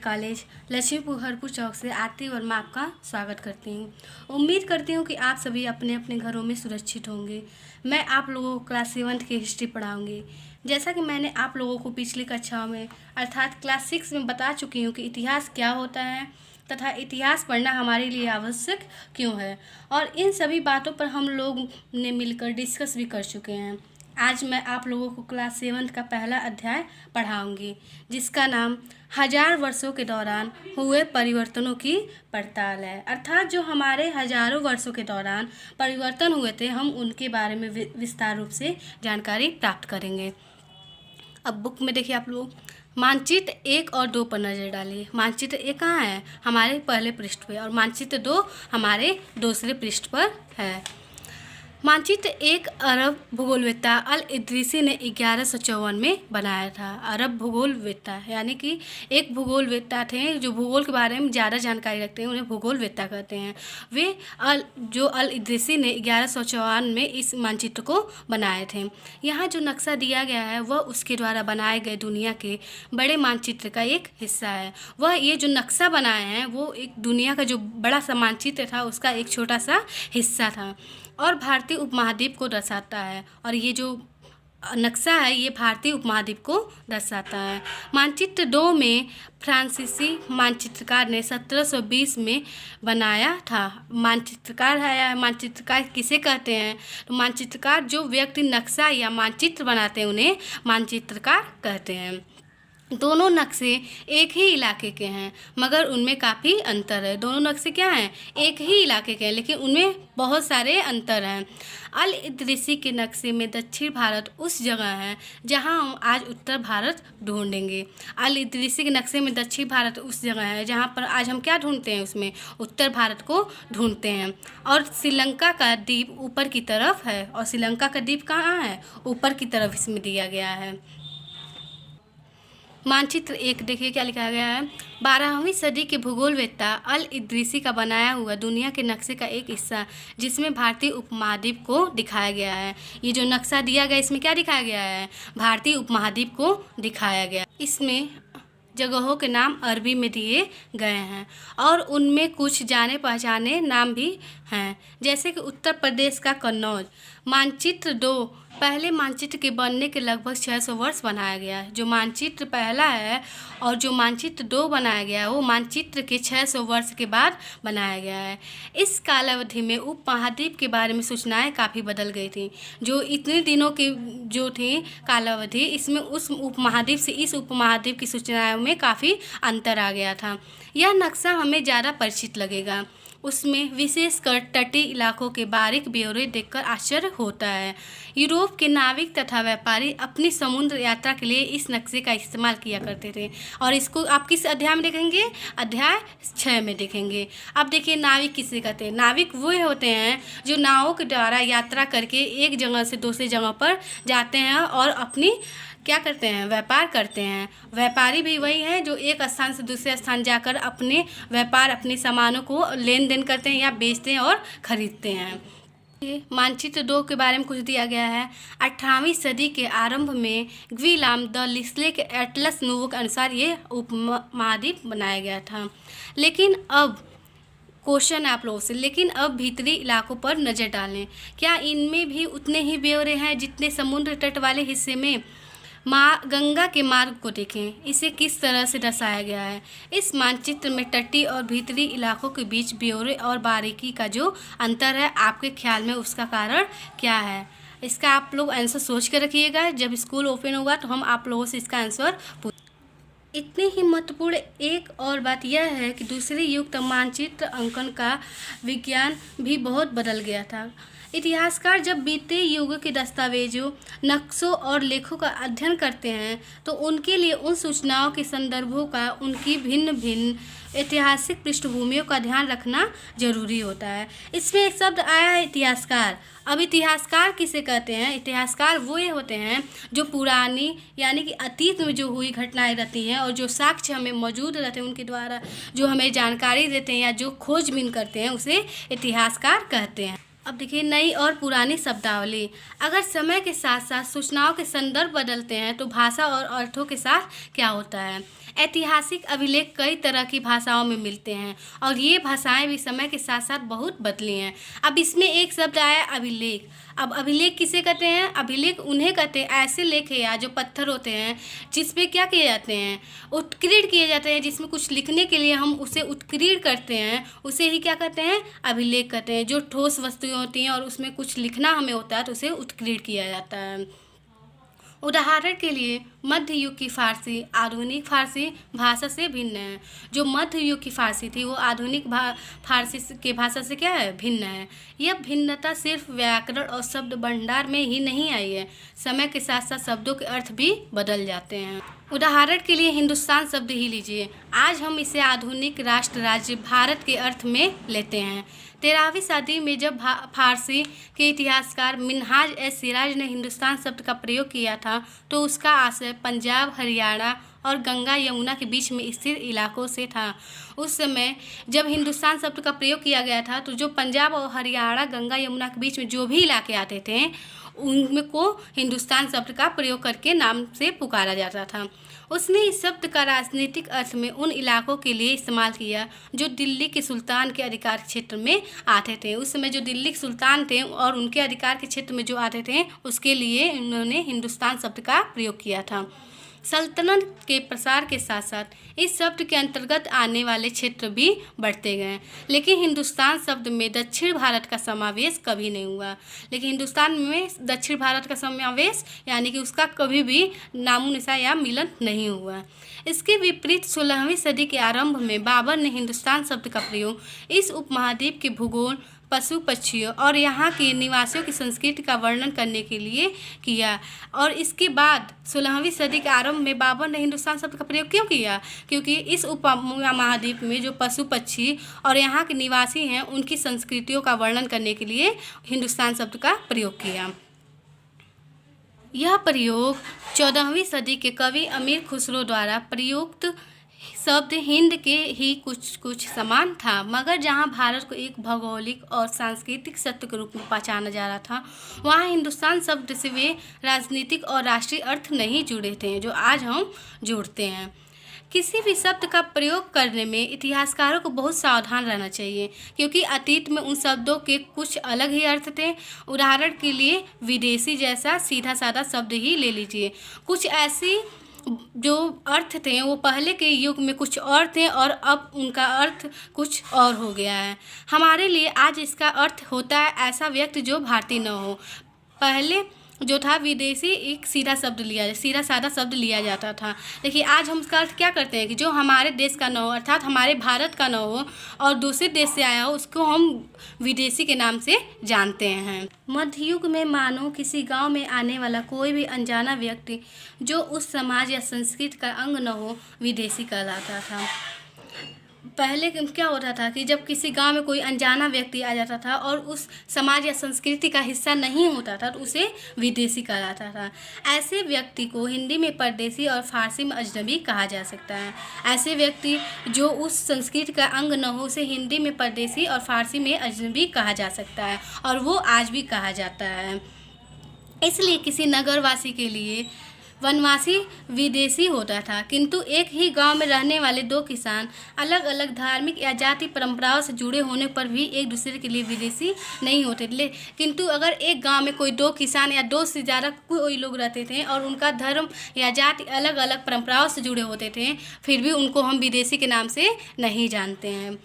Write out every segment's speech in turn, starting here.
College Laxmipur Harpur चौक से आरती वर्मा आपका स्वागत करती हूँ। उम्मीद करती हूँ कि आप सभी अपने अपने घरों में सुरक्षित होंगे। मैं आप लोगों को क्लास 7 की हिस्ट्री पढ़ाऊँगी। जैसा कि मैंने आप लोगों को पिछली कक्षाओं में अर्थात क्लास 6 में बता चुकी हूँ कि इतिहास क्या होता है तथा इतिहास पढ़ना हमारे लिए आवश्यक क्यों है, और इन सभी बातों पर हम लोग ने मिलकर डिस्कस भी कर चुके हैं। आज मैं आप लोगों को क्लास 7 का पहला अध्याय पढ़ाऊंगी, जिसका नाम 1000 वर्षों के दौरान हुए परिवर्तनों की पड़ताल है। अर्थात जो हमारे हजारों वर्षों के दौरान परिवर्तन हुए थे, हम उनके बारे में विस्तार रूप से जानकारी प्राप्त करेंगे। अब बुक में देखिए आप लोग मानचित्र 1 और 2 पर नज़र डालिए। मानचित्र 1 कहाँ है? हमारे पहले पृष्ठ पे, और मानचित्र 2 हमारे दूसरे पृष्ठ पर है। मानचित्र 1 अरब भूगोलवेत्ता अल इदरीसी ने 1154 में बनाया था। अरब भूगोलवेत्ता यानी कि एक भूगोलवेत्ता थे जो भूगोल के बारे में ज़्यादा जानकारी रखते हैं, उन्हें भूगोलवेत्ता कहते हैं। वे अल इदरीसी ने 1154 में इस मानचित्र को बनाए थे। यहाँ जो नक्शा दिया गया है वह उसके द्वारा बनाए गए दुनिया के बड़े मानचित्र का एक हिस्सा है। वह ये जो नक्शा बनाए हैं वो एक दुनिया का जो बड़ा सा मानचित्र था उसका एक छोटा सा हिस्सा था, और भारतीय उपमहाद्वीप को दर्शाता है। और ये जो नक्शा है ये भारतीय उपमहाद्वीप को दर्शाता है। मानचित्र 2 में फ्रांसीसी मानचित्रकार ने 1720 में बनाया था। मानचित्रकार है या मानचित्रकार किसे कहते हैं? तो मानचित्रकार जो व्यक्ति नक्शा या मानचित्र बनाते हैं उन्हें मानचित्रकार कहते हैं। दोनों नक्शे एक ही इलाके के हैं, मगर उनमें काफ़ी अंतर है। दोनों नक्शे क्या हैं? एक ही इलाके के हैं, लेकिन उनमें बहुत सारे अंतर हैं। अल इदरीसी के नक्शे में दक्षिण भारत उस जगह है जहां हम आज उत्तर भारत ढूंढेंगे। अल इदरीसी के नक्शे में दक्षिण भारत उस जगह है जहां पर आज हम क्या ढूंढते हैं? उसमें उत्तर भारत को ढूंढते हैं। और श्रीलंका का द्वीप ऊपर की तरफ है, और श्रीलंका का द्वीप कहाँ है? ऊपर की तरफ इसमें दिया गया है। मानचित्र 1 देखिए क्या लिखा गया है। 12वीं सदी के भूगोलवेत्ता अल इदरीसी का बनाया हुआ दुनिया के नक्शे का एक हिस्सा, जिसमें भारतीय उपमहाद्वीप को दिखाया गया है। ये जो नक्शा दिया गया इसमें क्या दिखाया गया है? भारतीय उपमहाद्वीप को दिखाया गया। इसमें जगहों के नाम अरबी में दिए गए हैं, और उनमें कुछ जाने पहचाने नाम भी हैं, जैसे कि उत्तर प्रदेश का कन्नौज। मानचित्र 2 पहले मानचित्र के बनने के लगभग 600 वर्ष बनाया गया है। जो मानचित्र पहला है और जो मानचित्र 2 बनाया गया है वो मानचित्र के 600 वर्ष के बाद बनाया गया है। इस कालावधि में उपमहाद्वीप के बारे में सूचनाएं काफ़ी बदल गई थी। जो इतने दिनों की जो थी कालावधि, इसमें उस उपमहाद्वीप से इस उपमहाद्वीप की सूचनाओं में काफ़ी अंतर आ गया था। यह नक्शा हमें ज़्यादा परिचित लगेगा। उसमें विशेषकर तटीय इलाकों के बारीक ब्यौरे देखकर आश्चर्य होता है। यूरोप के नाविक तथा व्यापारी अपनी समुद्र यात्रा के लिए इस नक्शे का इस्तेमाल किया करते थे, और इसको आप किस अध्याय में देखेंगे? अध्याय 6 में देखेंगे। अब देखिए नाविक किसे कहते हैं? नाविक वो होते हैं जो नावों के द्वारा यात्रा करके एक जगह से दूसरी जगह पर जाते हैं और अपनी क्या करते हैं? व्यापार करते हैं। व्यापारी भी वही हैं जो एक स्थान से दूसरे स्थान जाकर अपने व्यापार अपने सामानों को लेन देन करते हैं या बेचते हैं और खरीदते हैं। मानचित्र 2 के बारे में कुछ दिया गया है। 18वीं सदी के आरंभ में ग्विलाम द लिस्ले के एटलस नोवो के अनुसार ये उपमहाद्वीप बनाया गया था। लेकिन अब क्वेश्चन है आप लोगों से, लेकिन अब भीतरी इलाकों पर नज़र डालें। क्या इनमें भी उतने ही ब्यौरे हैं जितने समुद्र तट वाले हिस्से में? गंगा के मार्ग को देखें, इसे किस तरह से दर्शाया गया है। इस मानचित्र में तटीय और भीतरी इलाकों के बीच ब्यौरे और बारीकी का जो अंतर है, आपके ख्याल में उसका कारण क्या है? इसका आप लोग आंसर सोच के रखिएगा। जब स्कूल ओपन होगा तो हम आप लोगों से इसका आंसर इतनी ही महत्वपूर्ण एक और बात यह है कि दूसरे युग तक मानचित्र अंकन का विज्ञान भी बहुत बदल गया था। इतिहासकार जब बीते युग के दस्तावेजों, नक्शों और लेखों का अध्ययन करते हैं तो उनके लिए उन सूचनाओं के संदर्भों का, उनकी भिन्न भिन्न ऐतिहासिक पृष्ठभूमियों का ध्यान रखना जरूरी होता है। इसमें एक शब्द आया है इतिहासकार। अब इतिहासकार किसे कहते हैं? इतिहासकार वो ये होते हैं जो पुरानी यानी कि अतीत में जो हुई घटनाएं रहती हैं और जो साक्ष्य हमें मौजूद रहते हैं उनके द्वारा जो हमें जानकारी देते हैं या जो खोजबीन करते हैं उसे इतिहासकार कहते हैं। अब देखिए नई और पुरानी शब्दावली। अगर समय के साथ साथ सूचनाओं के संदर्भ बदलते हैं तो भाषा और अर्थों के साथ क्या होता है। ऐतिहासिक अभिलेख कई तरह की भाषाओं में मिलते हैं और ये भाषाएं भी समय के साथ साथ बहुत बदली हैं। अब इसमें एक शब्द आया अभिलेख। अब अभिलेख किसे कहते हैं? अभिलेख उन्हें कहते हैं ऐसे लेख है या जो पत्थर होते हैं जिसपे क्या किए जाते हैं, उत्कीर्ण किए जाते हैं, जिसमें कुछ लिखने के लिए हम उसे उत्कीर्ण करते हैं, उसे ही क्या कहते हैं? अभिलेख कहते हैं। जो ठोस वस्तुएं होती हैं और उसमें कुछ लिखना हमें होता है तो उसे उत्कीर्ण किया जाता है। उदाहरण के लिए मध्य युग की फारसी आधुनिक फारसी भाषा से भिन्न है। जो मध्य युग की फारसी थी वो आधुनिक फारसी के भाषा से क्या है? भिन्न है। यह भिन्नता सिर्फ व्याकरण और शब्द भंडार में ही नहीं आई है, समय के साथ साथ शब्दों के अर्थ भी बदल जाते हैं। उदाहरण के लिए हिंदुस्तान शब्द ही लीजिए। आज हम इसे आधुनिक राष्ट्र राज्य भारत के अर्थ में लेते हैं। 13वीं सदी में जब फारसी के इतिहासकार मिन्हाज ए सिराज ने हिंदुस्तान शब्द का प्रयोग किया था तो उसका आशय पंजाब, हरियाणा और गंगा यमुना के बीच में स्थित इलाकों से था। उस समय जब हिंदुस्तान शब्द का प्रयोग किया गया था तो जो पंजाब और हरियाणा, गंगा यमुना के बीच में जो भी इलाके आते थे उनमें को हिंदुस्तान शब्द का प्रयोग करके नाम से पुकारा जाता था। उसने इस शब्द का राजनीतिक अर्थ में उन इलाकों के लिए इस्तेमाल किया जो दिल्ली के सुल्तान के अधिकार क्षेत्र में आते थे। उस समय जो दिल्ली के सुल्तान थे और उनके अधिकार के क्षेत्र में जो आते थे उसके लिए उन्होंने हिंदुस्तान शब्द का प्रयोग किया था। सल्तनत के प्रसार के साथ साथ इस शब्द के अंतर्गत आने वाले क्षेत्र भी बढ़ते गए, लेकिन हिंदुस्तान शब्द में दक्षिण भारत का समावेश कभी नहीं हुआ। लेकिन हिंदुस्तान में दक्षिण भारत का समावेश यानी कि उसका कभी भी नामो निशान या मिलन नहीं हुआ। इसके विपरीत 16वीं सदी के आरंभ में बाबर ने हिंदुस्तान शब्द का प्रयोग इस उपमहाद्वीप के भूगोल, पशु पक्षियों और यहाँ के निवासियों की संस्कृति का वर्णन करने के लिए किया। और इसके बाद 16वीं सदी के आरंभ में बाबर ने हिंदुस्तान शब्द का प्रयोग क्यों किया? क्योंकि इस उपमहाद्वीप में जो पशु पक्षी और यहाँ के निवासी हैं उनकी संस्कृतियों का वर्णन करने के लिए हिंदुस्तान शब्द का प्रयोग किया। यह प्रयोग 14वीं सदी के कवि अमीर खुसरो द्वारा प्रयुक्त शब्द हिंद के ही कुछ समान था, मगर जहां भारत को एक भौगोलिक और सांस्कृतिक सत्य के रूप में पहचाना जा रहा था वहां हिंदुस्तान शब्द से वे राजनीतिक और राष्ट्रीय अर्थ नहीं जुड़े थे जो आज हम जोड़ते हैं। किसी भी शब्द का प्रयोग करने में इतिहासकारों को बहुत सावधान रहना चाहिए क्योंकि अतीत में उन शब्दों के कुछ अलग ही अर्थ थे। उदाहरण के लिए विदेशी जैसा सीधा साधा शब्द ही ले लीजिए। कुछ ऐसी जो अर्थ थे वो पहले के युग में कुछ और थे और अब उनका अर्थ कुछ और हो गया है। हमारे लिए आज इसका अर्थ होता है ऐसा व्यक्ति जो भारतीय न हो। पहले जो था विदेशी एक सीधा साधा शब्द लिया जाता था, लेकिन आज हम उसका अर्थ क्या करते हैं कि जो हमारे देश का न हो अर्थात हमारे भारत का न हो और दूसरे देश से आया हो उसको हम विदेशी के नाम से जानते हैं। मध्य युग में मानो किसी गांव में आने वाला कोई भी अनजाना व्यक्ति जो उस समाज या संस्कृति का अंग न हो विदेशी कहलाता था। पहले क्या होता था कि जब किसी गांव में कोई अनजाना व्यक्ति आ जाता था और उस समाज या संस्कृति का हिस्सा नहीं होता था तो उसे विदेशी कहलाता था। ऐसे व्यक्ति को हिंदी में परदेशी और फारसी में अजनबी कहा जा सकता है। ऐसे व्यक्ति जो उस संस्कृति का अंग न हो उसे हिंदी में परदेशी और फारसी में अजनबी कहा जा सकता है और वो आज भी कहा जाता है। इसलिए किसी नगरवासी के लिए वनवासी विदेशी होता था, किंतु एक ही गांव में रहने वाले दो किसान अलग अलग धार्मिक या जाति परंपराओं से जुड़े होने पर भी एक दूसरे के लिए विदेशी नहीं होते। किंतु अगर एक गांव में कोई दो किसान या दो से ज़्यादा कोई लोग रहते थे और उनका धर्म या जाति अलग अलग परंपराओं से जुड़े होते थे फिर भी उनको हम विदेशी के नाम से नहीं जानते हैं।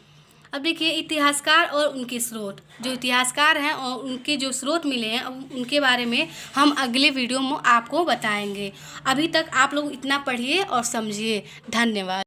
अब देखिए इतिहासकार और उनके स्रोत। जो इतिहासकार हैं और उनके जो स्रोत मिले हैं उनके बारे में हम अगले वीडियो में आपको बताएंगे। अभी तक आप लोग इतना पढ़िए और समझिए। धन्यवाद।